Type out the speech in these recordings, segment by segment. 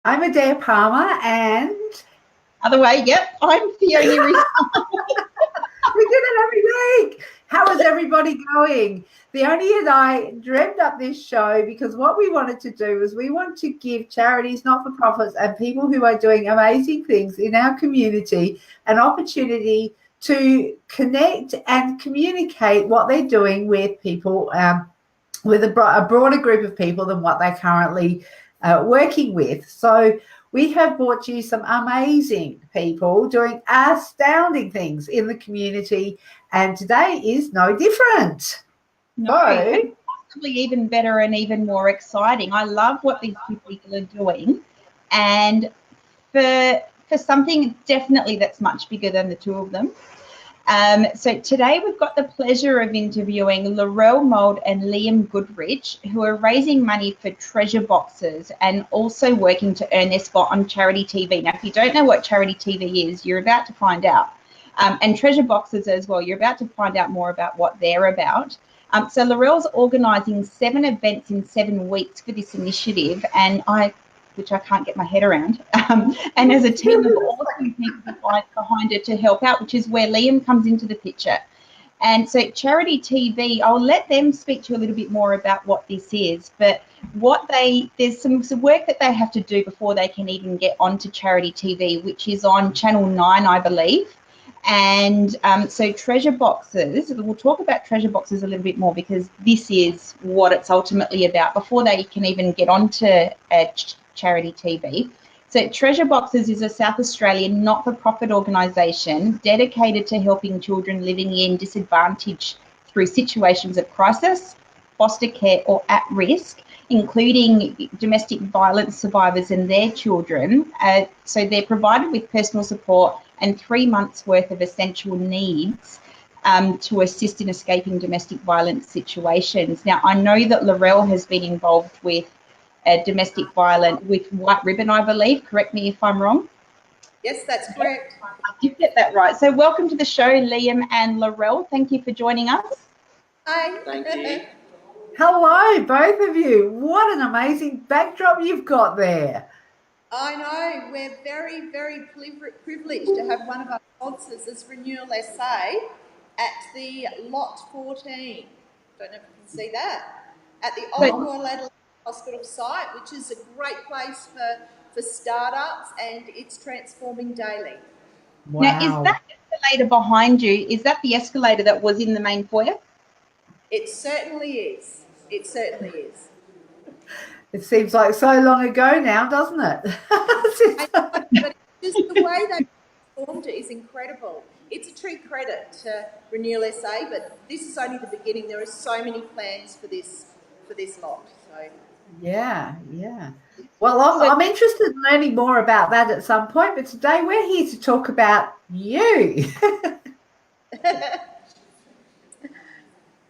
I'm Adaire Palmer, and Other way, yep. I'm Theonie Roussianos. we do it every week. How is everybody going? Theonie and I dreamt up this show because what we wanted to do was we want to give charities, not-for-profits, and people who are doing amazing things in our community an opportunity to connect and communicate what they're doing with people, with a broader group of people than what they're currently working with. So we have brought you some amazing people doing astounding things in the community, and today is no different. No, and possibly even better and even more exciting. I love what these two people are doing, and for something definitely that's much bigger than the two of them. So today we've got the pleasure of interviewing Lorelle, Molde and Liam Goodrich, who are raising money for treasure boxes and also working to earn their spot on charity TV. Now, if you don't know what charity TV is, you're about to find out. And treasure boxes as well, you're about to find out more about what they're about. So Lorelle's organising 7 events in 7 weeks for this initiative, and which I can't get my head around, and as a team of awesome people behind it to help out, which is where Liam comes into the picture. And so charity TV, I'll let them speak to you a little bit more about what this is, but there's some work that they have to do before they can even get onto charity TV, which is on Channel 9, I believe. And so treasure boxes, we'll talk about treasure boxes a little bit more because this is what it's ultimately about before they can even get onto charity TV. So Treasure Boxes is a South Australian not-for-profit organisation dedicated to helping children living in disadvantage through situations of crisis, foster care or at risk, including domestic violence survivors and their children. So they're provided with personal support and 3 months worth of essential needs to assist in escaping domestic violence situations. Now, I know that Lorelle has been involved with domestic violence with White Ribbon, I believe. Correct me if I'm wrong. Yes, that's correct. You get that right. So welcome to the show, Liam and Lorelle. Thank you for joining us. Hi. Thank you. Hello, both of you. What an amazing backdrop you've got there. I know. We're very, very privileged to have one of our sponsors as Renewal SA at the Lot 14. Don't know if you can see that. At the Old Royal Adelaide Hospital site, which is a great place for startups, and it's transforming daily. Wow. Now, is that escalator behind you, is that the escalator that was in the main foyer? It certainly is. It certainly is. It seems like so long ago now, doesn't it? But just the way they performed it is incredible. It's a true credit to Renewal SA, but this is only the beginning. There are so many plans for this lot. So. Yeah. Well, I'm interested in learning more about that at some point, but today we're here to talk about you.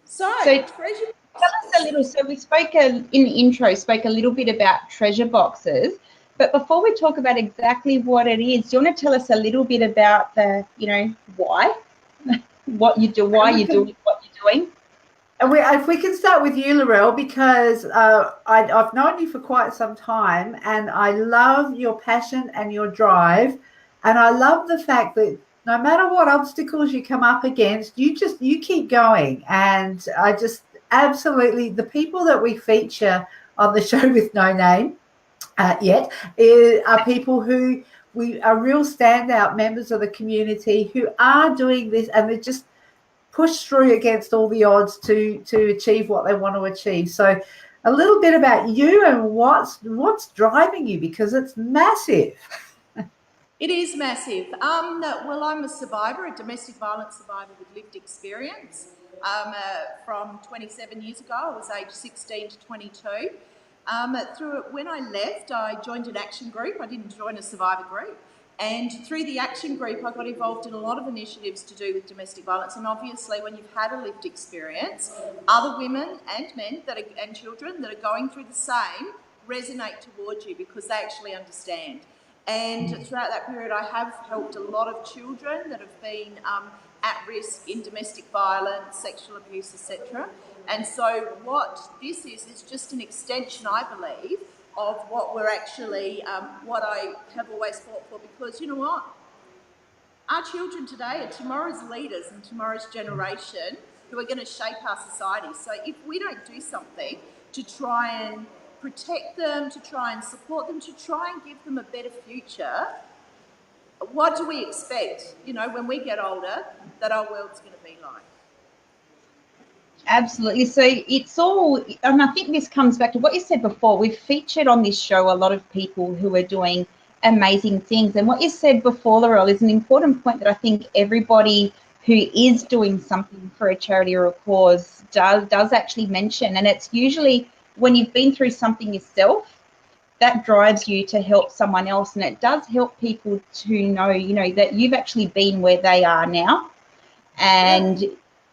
So treasure. Tell us a little. So we spoke in the intro, spoke a little bit about treasure boxes, but before we talk about exactly what it is, do you want to tell us a little bit about the, why, what you do, why you're doing what you're doing? And if we can start with you, Lorelle, because I've known you for quite some time, and I love your passion and your drive, and I love the fact that no matter what obstacles you come up against, you keep going. And I just absolutely, the people that we feature on the show with no name yet are people who we are real standout members of the community who are doing this, and they're just push through against all the odds to achieve what they want to achieve. So a little bit about you and what's driving you, because it's massive. It is massive. Well, I'm a survivor, a domestic violence survivor with lived experience. From 27 years ago, I was aged 16 to 22. When I left, I joined an action group. I didn't join a survivor group. And through the action group, I got involved in a lot of initiatives to do with domestic violence. And obviously, when you've had a lived experience, other women and men and children that are going through the same resonate towards you because they actually understand. And throughout that period, I have helped a lot of children that have been at risk in domestic violence, sexual abuse, etc. And so what this is just an extension, I believe, of what we're actually, what I have always fought for, because you know what? Our children today are tomorrow's leaders and tomorrow's generation who are going to shape our society. So if we don't do something to try and protect them, to try and support them, to try and give them a better future, what do we expect, you know, when we get older, that our world's going to be like? Absolutely. So it's all, and I think this comes back to what you said before. We've featured on this show a lot of people who are doing amazing things. And what you said before, Lorelle, is an important point that I think everybody who is doing something for a charity or a cause does actually mention. And it's usually when you've been through something yourself, that drives you to help someone else. And it does help people to know, you know, that you've actually been where they are now. And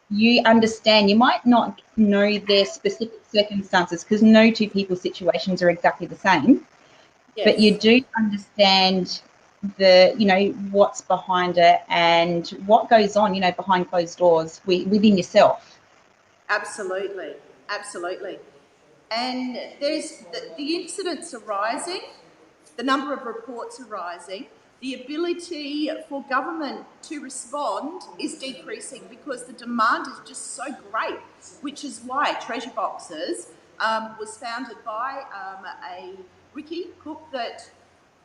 you understand, you might not know their specific circumstances, because no two people's situations are exactly the same. Yes. But you do understand the, you know, what's behind it and what goes on, you know, behind closed doors within yourself. Absolutely, absolutely. And there's the incidents are rising, the number of reports are rising, the ability for government to respond is decreasing because the demand is just so great, which is why Treasure Boxes was founded by a Ricky Cook that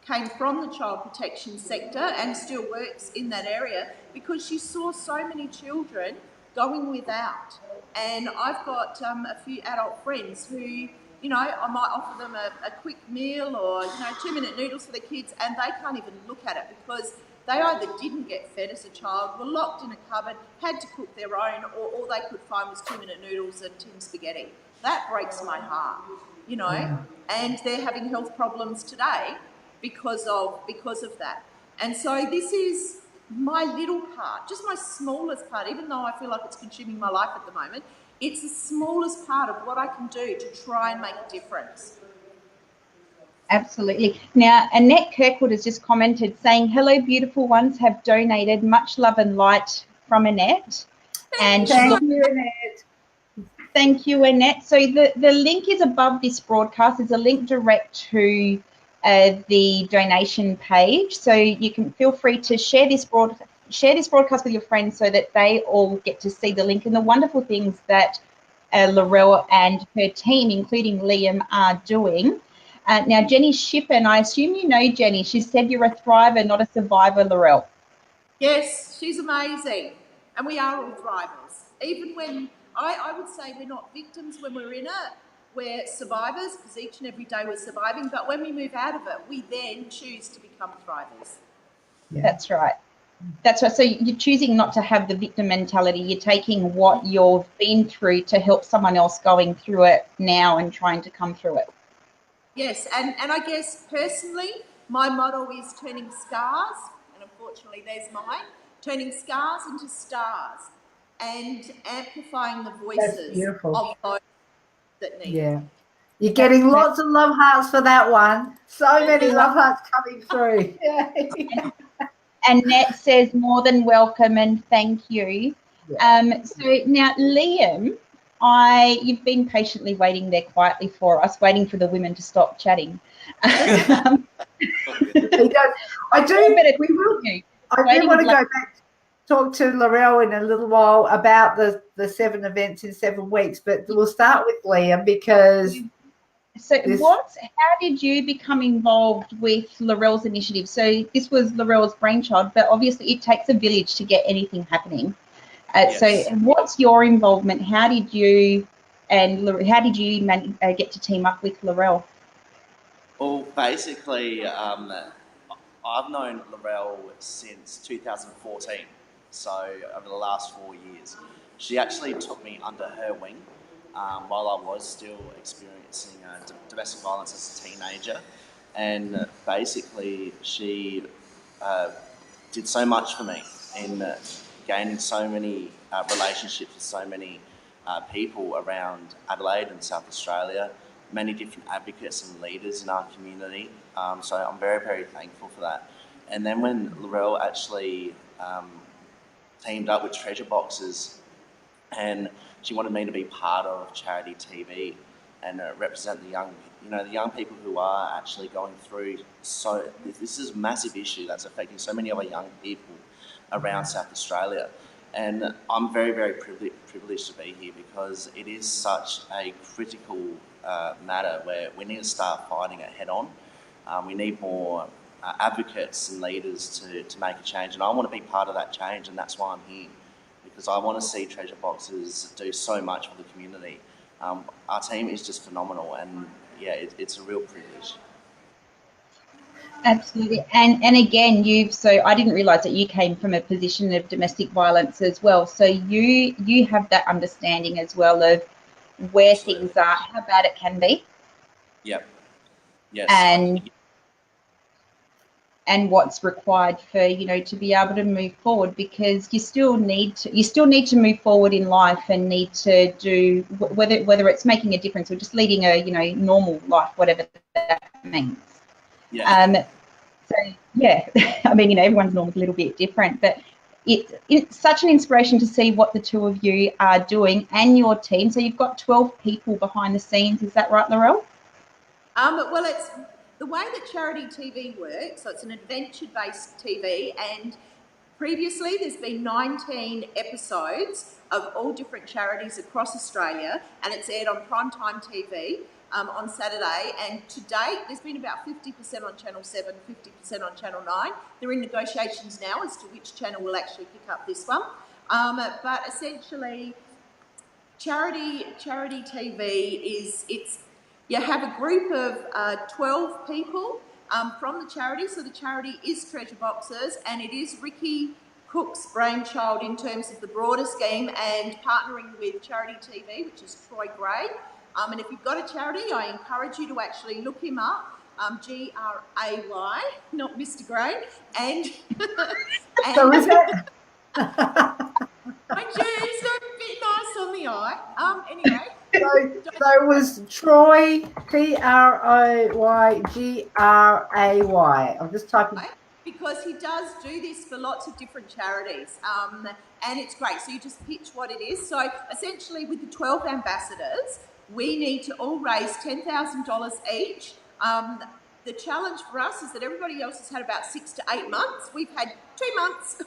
came from the child protection sector and still works in that area, because she saw so many children going without. And I've got a few adult friends who, you know, I might offer them a quick meal or, you know, 2-minute noodles for the kids, and they can't even look at it because they either didn't get fed as a child, were locked in a cupboard, had to cook their own, or all they could find was 2-minute noodles and tin spaghetti. That breaks my heart, you know, and they're having health problems today because of that. And so this is my little part, just my smallest part, even though I feel like it's consuming my life at the moment. It's the smallest part of what I can do to try and make a difference. Absolutely. Now, Annette Kirkwood has just commented saying, hello, beautiful ones, have donated. Much love and light from Annette. Thank you, Annette. Thank you, Annette. So the link is above this broadcast. There's a link direct to the donation page. So you can feel free to share this broadcast with your friends so that they all get to see the link and the wonderful things that Lorelle and her team, including Liam, are doing. Now, Jenny Shippen, I assume you know Jenny. She said you're a thriver, not a survivor, Lorelle. Yes, she's amazing. And we are all thrivers. Even when, I would say we're not victims when we're in it, we're survivors, because each and every day we're surviving. But when we move out of it, we then choose to become thrivers. Yeah. That's right. That's right. So you're choosing not to have the victim mentality. You're taking what you've been through to help someone else going through it now and trying to come through it. Yes, and I guess personally, my motto is turning scars, and unfortunately there's mine, turning scars into stars and amplifying the voices of those that need it. You're getting lots of love hearts for that one. So many love hearts coming through. Annette says more than welcome and thank you. Yeah. So now, Liam, you've been patiently waiting there quietly for us, waiting for the women to stop chatting. I do want to go back talk to Lorelle in a little while about the 7 events in 7 weeks, but we'll start with Liam because... So how did you become involved with Lorelle's initiative? So this was Lorelle's brainchild, but obviously it takes a village to get anything happening. Yes. So what's your involvement? How did you get to team up with Lorelle? Well, basically, I've known Lorelle since 2014, so over the last 4 years. She actually took me under her wing while I was still experiencing domestic violence as a teenager. And basically, she did so much for me in gaining so many relationships with so many people around Adelaide and South Australia, many different advocates and leaders in our community. So I'm very, very thankful for that. And then when Lorelle actually teamed up with Treasure Boxes and she wanted me to be part of Charity TV and represent the young you know, the young people who are actually going through, so this is a massive issue that's affecting so many other young people around South Australia. And I'm very, very privileged to be here because it is such a critical matter where we need to start fighting it head on. We need more advocates and leaders to make a change, and I want to be part of that change, and that's why I'm here, because I want to see treasure boxes do so much for the community. Our team is just phenomenal, and yeah, it's a real privilege. Absolutely. And again, so I didn't realise that you came from a position of domestic violence as well. So you have that understanding as well of where Absolutely. things are, how bad it can be. Yep. Yes. And what's required for, you know, to be able to move forward, because you still need to move forward in life and need to do whether it's making a difference or just leading a, you know, normal life, whatever that means. Yeah. So yeah, I mean, you know, everyone's normal is a little bit different, but it's such an inspiration to see what the two of you are doing and your team. So you've got 12 people behind the scenes, is that right, Lorelle? Well, it's the way that charity TV works. So it's an adventure-based TV, and previously there's been 19 episodes of all different charities across Australia, and it's aired on primetime TV on Saturday. And to date, there's been about 50% on Channel 7, 50% on Channel 9. They're in negotiations now as to which channel will actually pick up this one. But essentially, charity TV you have a group of 12 people from the charity. So the charity is Treasure Boxes, and it is Ricky Cook's brainchild in terms of the broader scheme and partnering with Charity TV, which is Troy Gray. And if you've got a charity, I encourage you to actually look him up, Gray, not Mr. Gray. And So is that? I do, so a bit nice on the eye. Anyway. So it was Troy, Troygray. I'm just typing. Because he does do this for lots of different charities, and it's great. So you just pitch what it is. So essentially, with the 12 ambassadors, we need to all raise $10,000 each. The challenge for us is that everybody else has had about 6 to 8 months. We've had 2 months.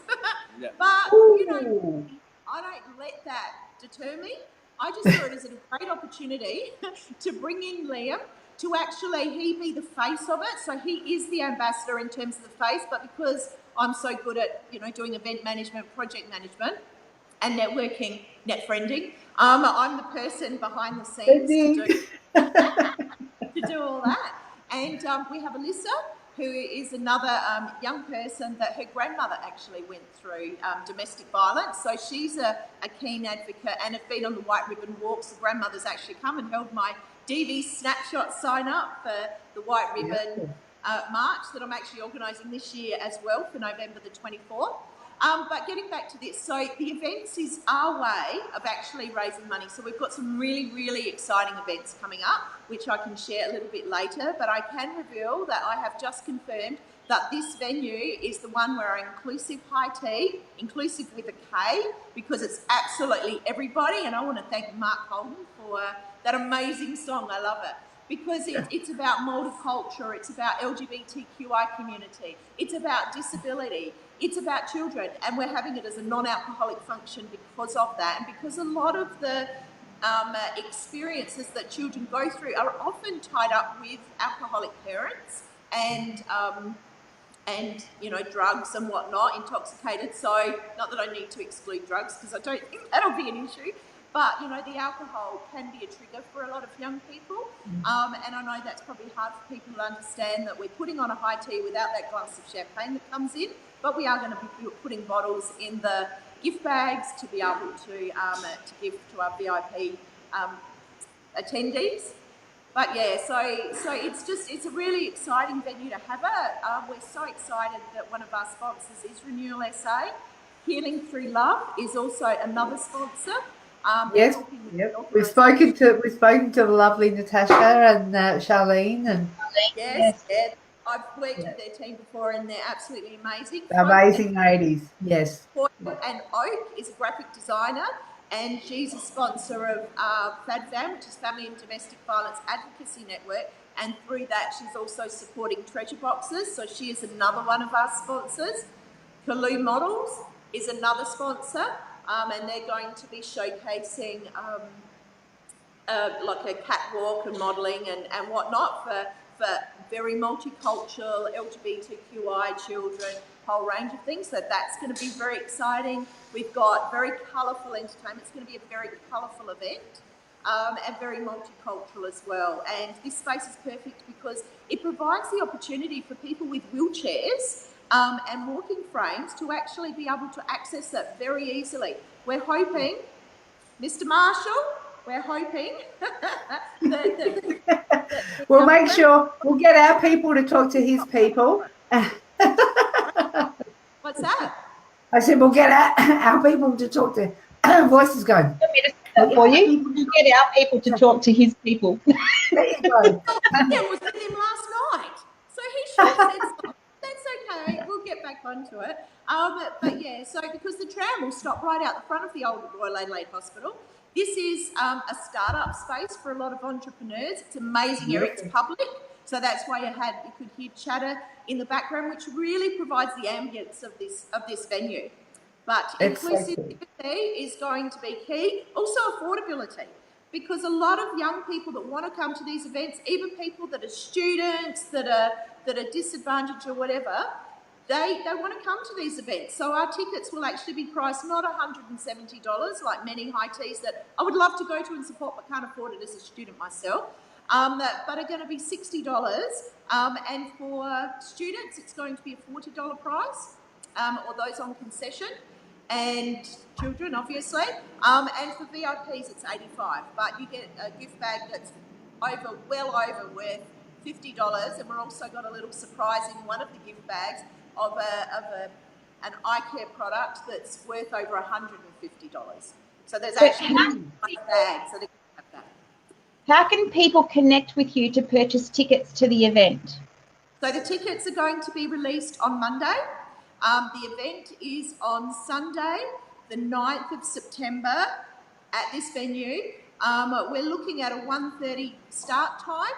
Yeah. But, you know, I don't let that deter me. I just saw it as a great opportunity to bring in Liam, to actually he be the face of it. So he is the ambassador in terms of the face, but because I'm so good at, you know, doing event management, project management, and networking, net friending, I'm the person behind the scenes to do all that. And we have Alyssa, who is another young person that her grandmother actually went through domestic violence. So she's a keen advocate and has been on the White Ribbon Walks. The grandmother's actually come and held my DV snapshot sign up for the White Ribbon March that I'm actually organising this year as well for November the 24th. But getting back to this, so the events is our way of actually raising money. So we've got some really, really exciting events coming up, which I can share a little bit later, but I can reveal that I have just confirmed that this venue is the one where our inclusive high tea, inclusive with a K, because it's absolutely everybody, and I want to thank Mark Holden for that amazing song. I love it. Because it's about multicultural, it's about LGBTQI community, it's about disability, it's about children, and we're having it as a non-alcoholic function because of that, and because a lot of the experiences that children go through are often tied up with alcoholic parents and you know, drugs and whatnot, intoxicated. So not that I need to exclude drugs because I don't think that'll be an issue. But, you know, the alcohol can be a trigger for a lot of young people. And I know that's probably hard for people to understand that we're putting on a high tea without that glass of champagne that comes in. But we are going to be putting bottles in the gift bags to be able to give to our VIP attendees. But yeah, so it's a really exciting venue to have it. We're so excited that one of our sponsors is Renewal SA. Healing Through Love is also another sponsor. Yes, we've spoken to the lovely Natasha and Charlene and yes. I've worked with their team before and they're absolutely amazing. Amazing ladies, yes. And Oak is a graphic designer and she's a sponsor of FADFAM, which is Family and Domestic Violence Advocacy Network, and through that she's also supporting treasure boxes. So she is another one of our sponsors. Kaloo Models is another sponsor, and they're going to be showcasing like a catwalk and modelling and whatnot for very multicultural LGBTQI children, whole range of things. So that's going to be very exciting. We've got very colourful entertainment. It's going to be a very colourful event. And very multicultural as well. And this space is perfect because it provides the opportunity for people with wheelchairs and walking frames to actually be able to access that very easily. We're hoping, Mr. Marshall, we're hoping that we'll make sure we'll get our people to talk to his people. What's that? I said we'll get our people to talk to. Voice is going. For you, we'll get our people to talk to his people. There you go. Yeah, was with him last night, so he should have said something. That's okay. We'll get back onto it. But yeah, so because the tram will stop right out the front of the old Royal Adelaide Hospital. This is a startup space for a lot of entrepreneurs. It's amazing area. It's public, so that's why you could hear chatter in the background, which really provides the ambience of this venue. But inclusivity is going to be key. Also affordability, because a lot of young people that want to come to these events, even people that are students, that are disadvantaged or whatever, they want to come to these events. So our tickets will actually be priced not $170 like many high teas that I would love to go to and support but can't afford it as a student myself, but are going to be $60. And for students, it's going to be a $40 price, or those on concession. And children, obviously, and for VIPs it's $85, but you get a gift bag that's well over worth $50, and we're also got a little surprise in one of the gift bags of an eye care product that's worth over $150. So there's actually bags that have that. How can people connect with you to purchase tickets to the event? So the tickets are going to be released on Monday. The event is on Sunday, the 9th of September at this venue. We're looking at a 1:30 start time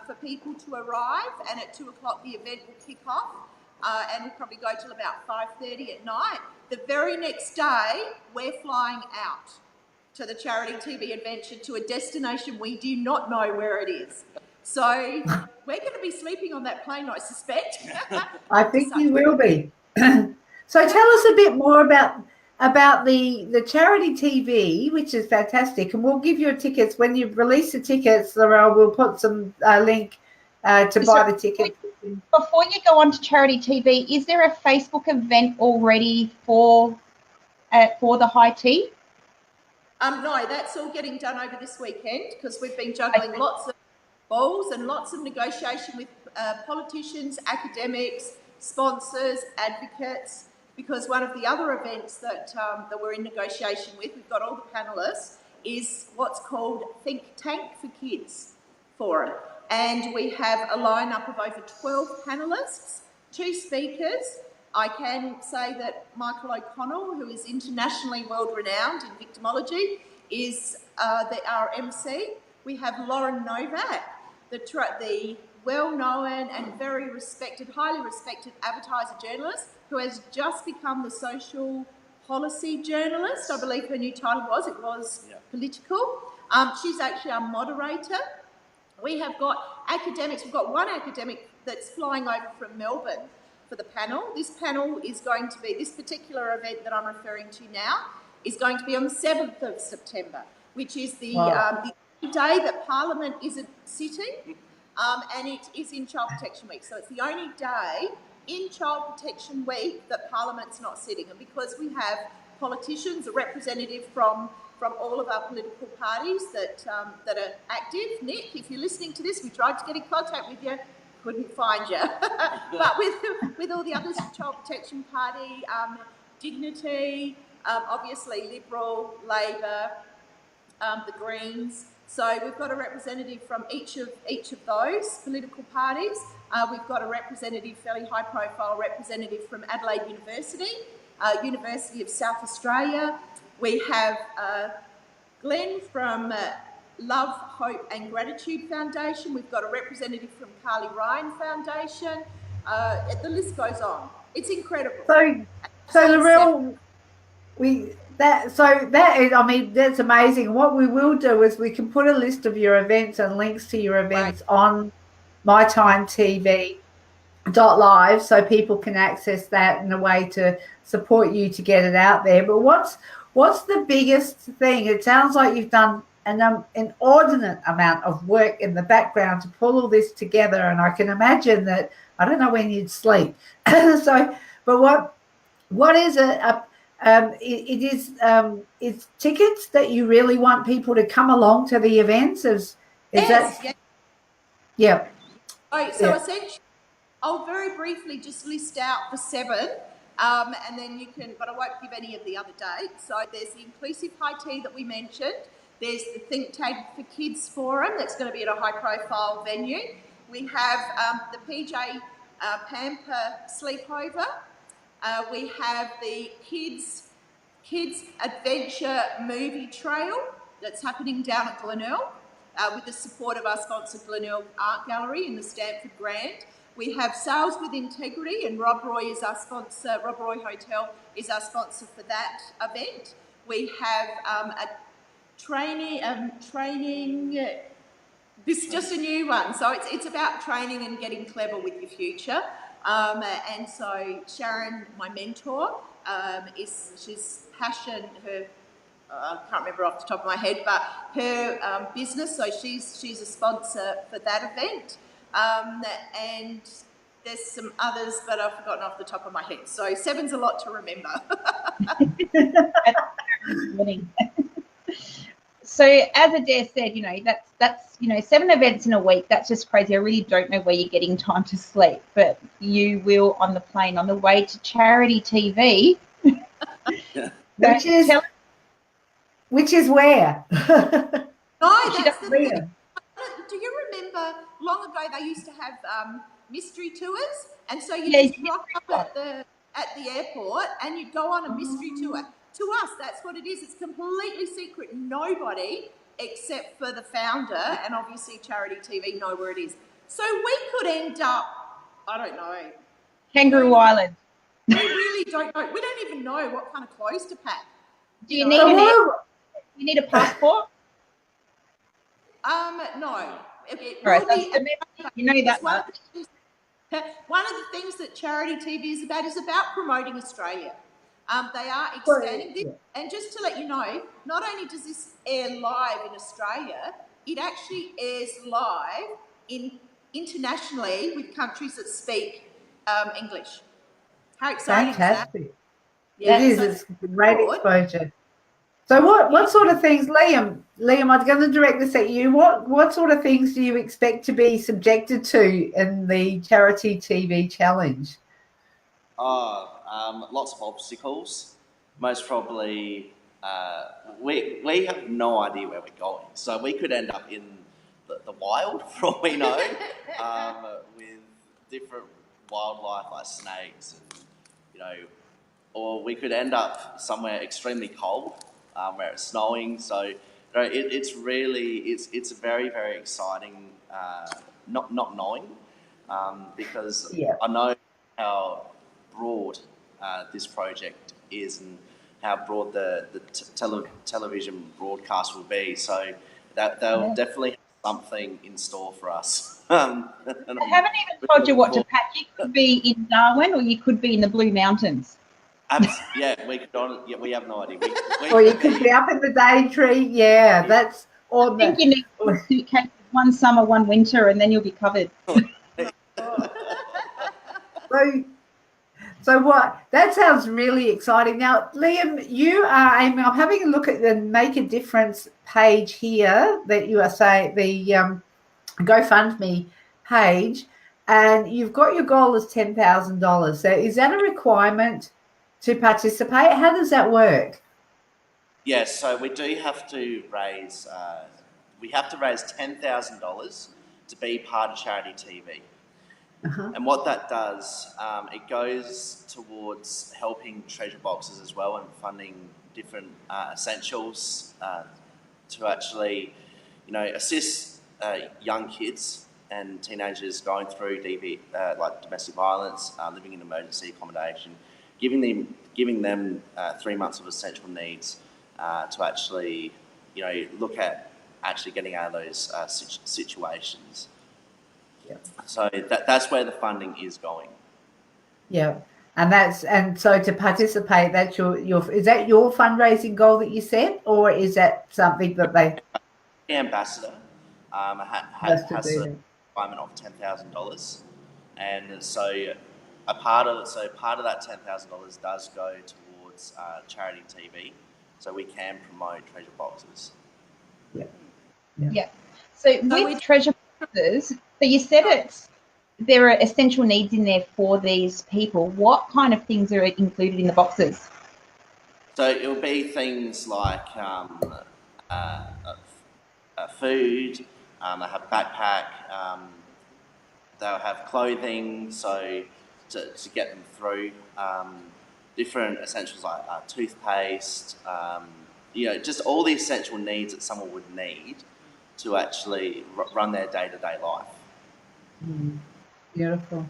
for people to arrive, and at 2 o'clock the event will kick off, and we'll probably go till about 5:30 at night. The very next day, we're flying out to the Charity TV Adventure to a destination we do not know where it is. So we're going to be sleeping on that plane, I suspect. I think you will be. So tell us a bit more about the charity TV, which is fantastic, and we'll give you tickets when you release the tickets. Lorelle, we'll put some link to buy the ticket. Before you go on to Charity TV, is there a Facebook event already for the high tea? No, that's all getting done over this weekend because we've been juggling lots of balls and lots of negotiation with politicians, academics, sponsors, advocates, because one of the other events that we're in negotiation with, we've got all the panellists, is what's called Think Tank for Kids Forum. And we have a lineup of over 12 panellists, 2 speakers. I can say that Michael O'Connell, who is internationally world-renowned in victimology, is our MC. We have Lauren Novak, the well-known and very respected, highly respected advertiser journalist who has just become the social policy journalist. I believe her new title was. It was political. She's actually our moderator. We have got academics. We've got one academic that's flying over from Melbourne for the panel. This panel is going to be, this particular event that I'm referring to now, is going to be on the 7th of September, which is the day that Parliament isn't sitting. And it is in Child Protection Week. So it's the only day in Child Protection Week that Parliament's not sitting. And because we have politicians, a representative from all of our political parties that are active. Nick, if you're listening to this, we tried to get in contact with you, couldn't find you. But with all the others, Child Protection Party, Dignity, obviously Liberal, Labor, the Greens. So we've got a representative from each of those political parties. We've got a representative, fairly high-profile representative from Adelaide University, University of South Australia. We have Glenn from Love, Hope and Gratitude Foundation. We've got a representative from Carly Ryan Foundation. The list goes on. It's incredible. So Lorelle, that is, I mean, that's amazing. What we will do is we can put a list of your events and links to your events on mytimetv.live so people can access that in a way to support you to get it out there. But what's the biggest thing? It sounds like you've done an inordinate amount of work in the background to pull all this together, and I can imagine that I don't know when you'd sleep. So, but what is it's tickets that you really want people to come along to the events? Yeah. So essentially, I'll very briefly just list out the 7, and then you can, but I won't give any of the other dates. So there's the Inclusive High Tea that we mentioned. There's the Think Tank for Kids Forum that's going to be at a high-profile venue. We have the PJ Pamper Sleepover. We have the Kids Adventure Movie Trail that's happening down at Glenelg with the support of our sponsor Glenelg Art Gallery in the Stamford Grand. We have Sales with Integrity, and Rob Roy is our sponsor. Rob Roy Hotel is our sponsor for that event. We have a training. This is just a new one, so it's about training and getting clever with your future. And so Sharon, my mentor, she's passion. I can't remember off the top of my head, but her business. So she's a sponsor for that event. And there's some others, but I've forgotten off the top of my head. So 7's a lot to remember. So as Adaire said, that's 7 events in a week. That's just crazy. I really don't know where you're getting time to sleep, but you will on the plane on the way to Charity TV. Which is where? No, that's the thing. Do you remember long ago they used to have mystery tours, and so you just rock up at the airport and you go on a mystery tour. To us, that's what it is. It's completely secret. Nobody except for the founder and obviously Charity TV know where it is. So we could end up, I don't know, Kangaroo Island. We really don't know. We don't even know what kind of clothes to pack. Do you need a passport? No. You know that much. One of the things that Charity TV is about promoting Australia. They are expanding this. And just to let you know, not only does this air live in Australia, it actually airs live internationally with countries that speak English. How exciting is that? Yeah, it is. It's great exposure. So what sort of things, Liam, I'm going to direct this at you. What sort of things do you expect to be subjected to in the Charity TV Challenge? Lots of obstacles. Most probably, we have no idea where we're going. So we could end up in the wild, for all we know, with different wildlife like snakes, and, or we could end up somewhere extremely cold, where it's snowing. So it's really it's very, very exciting. Not knowing, because I know how broad this project is and how broad the television broadcast will be. So they'll definitely have something in store for us. I haven't even told you what to pack. You could be in Darwin or you could be in the Blue Mountains. We have no idea. Or you could be up in the day tree. Yeah, that's all. I think you need a suitcase, one summer, one winter, and then you'll be covered. So what? That sounds really exciting. Now, Liam, you are aiming. I'm having a look at the Make a Difference page here that you are saying, the GoFundMe page, and you've got your goal as $10,000. So is that a requirement to participate? How does that work? Yes, so we do have to raise. We have to raise $10,000 to be part of Charity TV. And what that does, it goes towards helping treasure boxes as well and funding different essentials to actually assist young kids and teenagers going through like domestic violence, living in emergency accommodation, giving them 3 months of essential needs to actually, look at actually getting out of those situations. Yeah. So that's where the funding is going. Yeah. And so to participate, that's is that your fundraising goal that you set, or is that something that they? The ambassador has a requirement of $10,000, and so part of that $10,000 does go towards charity TV, so we can promote treasure boxes. Yeah. So with treasure boxes, so you said there are essential needs in there for these people. What kind of things are included in the boxes? So it will be things like food. They have backpack. They'll have clothing, so to get them through. Different essentials like toothpaste. Just all the essential needs that someone would need to actually run their day-to-day life. Beautiful.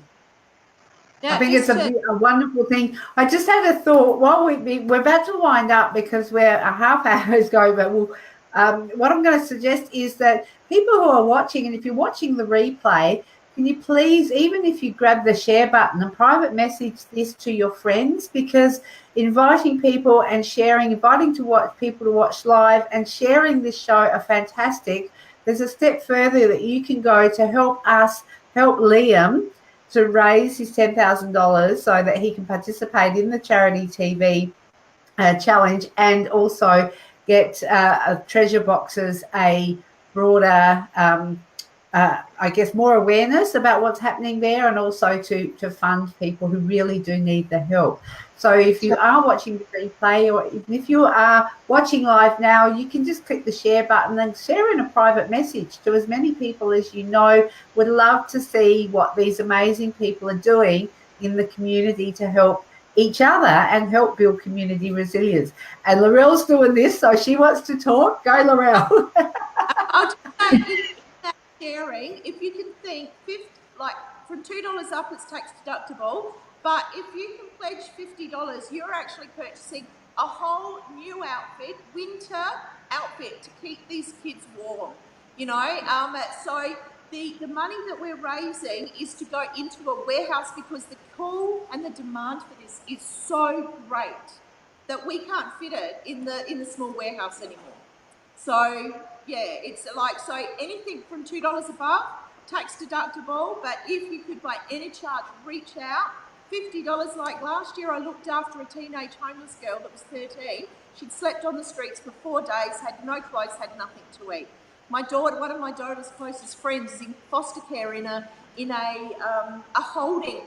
Yeah, I think it's a wonderful thing. I just had a thought while we're about to wind up because we're a half hour is going, but what I'm going to suggest is that people who are watching, and if you're watching the replay, can you please, even if you grab the share button and private message this to your friends, because inviting people and inviting people to watch live and sharing this show are fantastic. There's a step further that you can go to help Liam to raise his $10,000 so that he can participate in the charity TV challenge, and also get treasure boxes a broader, I guess, more awareness about what's happening there, and also to fund people who really do need the help. So if you are watching the replay, or even if you are watching live now, you can just click the share button and share in a private message to as many people as you know would love to see what these amazing people are doing in the community to help each other and help build community resilience. And Lorelle's doing this, so she wants to talk. Go, Lorelle. I'll just say, that sharing, if you can think, from $2 up, it's tax deductible. But if you can pledge $50, you're actually purchasing a whole new outfit, winter outfit, to keep these kids warm. So the money that we're raising is to go into a warehouse, because the call and the demand for this is so great that we can't fit it in the small warehouse anymore. So it's so anything from $2 above, tax deductible. But if you could by any charge reach out, $50. Like last year, I looked after a teenage homeless girl that was 13. She'd slept on the streets for 4 days, had no clothes, had nothing to eat. One of my daughter's closest friends, is in foster care in a holding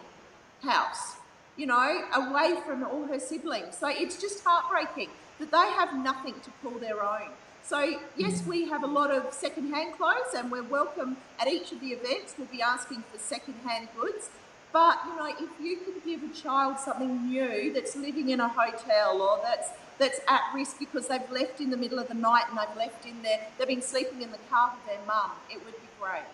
house, away from all her siblings. So it's just heartbreaking that they have nothing to pull their own. So yes, we have a lot of second-hand clothes, and we're welcome at each of the events. We'll be asking for second-hand goods. But, if you can give a child something new that's living in a hotel, or that's at risk because they've left in the middle of the night and they've been sleeping in the car with their mum, it would be great.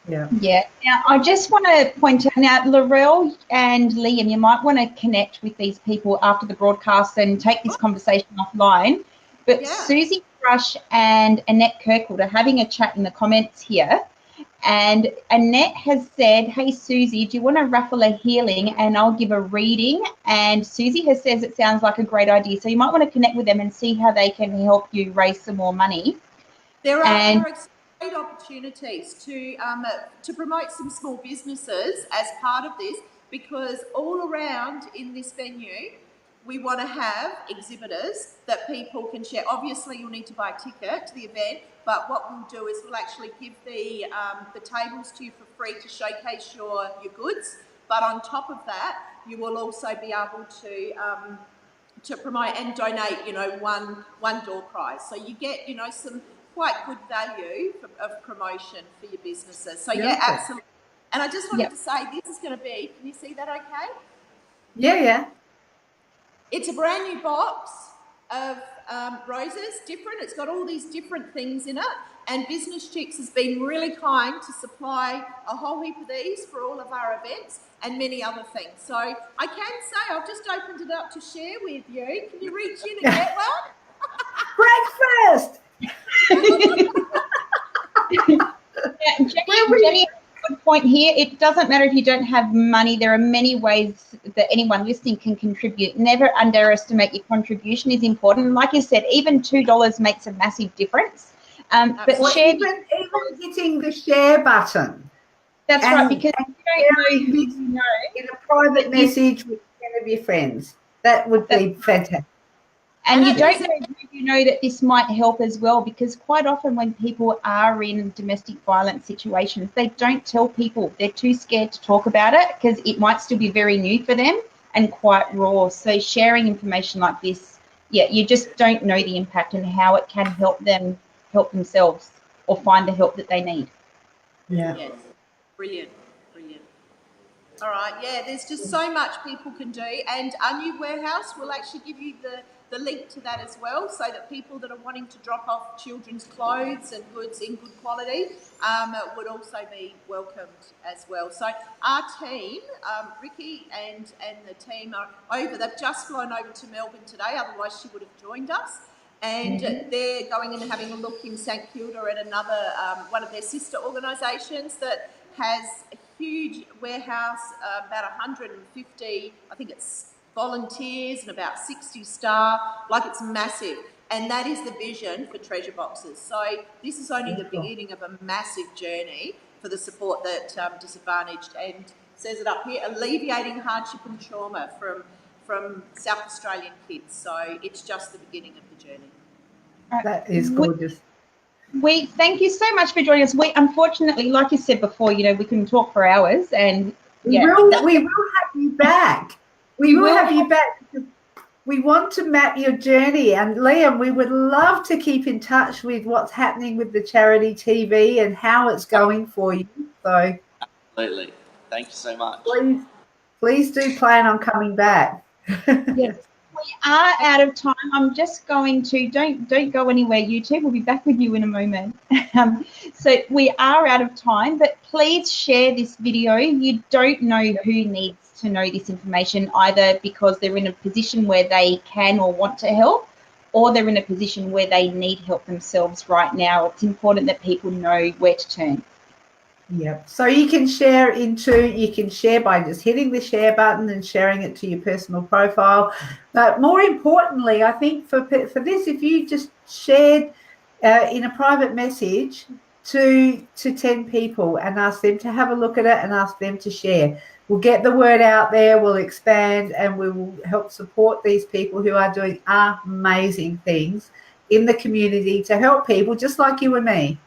Yeah. Now, I just want to point out, now, Lorelle and Liam, you might want to connect with these people after the broadcast and take this conversation offline. But Susie Rush and Annette Kirkwood are having a chat in the comments here. And Annette has said, hey, Susie, do you want to raffle a healing and I'll give a reading? And Susie has says it sounds like a great idea. So you might want to connect with them and see how they can help you raise some more money. There are great opportunities to promote some small businesses as part of this, because all around in this venue, we want to have exhibitors that people can share. Obviously, you'll need to buy a ticket to the event, but what we'll do is we'll actually give the tables to you for free to showcase your goods. But on top of that, you will also be able to promote and donate, one door prize. So you get, some quite good value of promotion for your businesses. So absolutely. And I just wanted to say, this is going to be, can you see that okay? Yeah. It's a brand new box of roses, different. It's got all these different things in it. And Business Chicks has been really kind to supply a whole heap of these for all of our events and many other things. So I can say I've just opened it up to share with you. Can you reach in and get one? Breakfast! Jenny, good point here. It doesn't matter if you don't have money. There are many ways that anyone listening can contribute. Never underestimate your contribution is important. Like you said, even $2 makes a massive difference. But share, even hitting the share button. That's right, because you don't know who you know. In a private message with 10 of your friends. That would be fantastic. And you don't know who you know that this might help as well, because quite often when people are in domestic violence situations, they don't tell people. They're too scared to talk about it because it might still be very new for them and quite raw. So sharing information like this, you just don't know the impact and how it can help them help themselves or find the help that they need. Yeah. Yes. Brilliant. Brilliant. All right. Yeah, there's just so much people can do. And our new warehouse will actually give you the link to that as well, so that people that are wanting to drop off children's clothes and goods in good quality would also be welcomed as well. So our team, Ricky and the team are over. They've just flown over to Melbourne today, otherwise she would have joined us. And they're going and having a look in St Kilda at another one of their sister organisations that has a huge warehouse, about 150, I think it's volunteers and about 60 staff, like it's massive. And that is the vision for Treasure Boxes. So this is only the beginning of a massive journey for the support that disadvantaged, and says it up here, alleviating hardship and trauma from South Australian kids. So it's just the beginning of the journey. That is gorgeous. We thank you so much for joining us. We unfortunately, like you said before, we can talk for hours, and we will have you back. We will have you back because we want to map your journey. And Liam, we would love to keep in touch with what's happening with the charity TV and how it's going for you. So Absolutely. Thank you so much. Please do plan on coming back. Yes. We are out of time. I'm just going to, don't go anywhere, YouTube. We'll be back with you in a moment. So we are out of time, but please share this video. You don't know who needs to know this information, either because they're in a position where they can or want to help, or they're in a position where they need help themselves right now. It's important that people know where to turn. Yeah, so you can share by just hitting the share button and sharing it to your personal profile. But more importantly, I think for this, if you just shared in a private message to 10 people and ask them to have a look at it and ask them to share, we'll get the word out there, we'll expand, and we will help support these people who are doing amazing things in the community to help people just like you and me.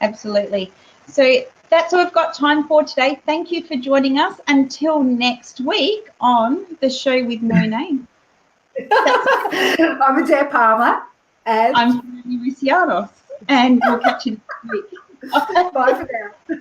Absolutely. So that's all we've got time for today. Thank you for joining us. Until next week on The Show with No Name. I'm Adaire Palmer. And I'm Theonie Roussianos. And we'll catch you next week. Bye for now.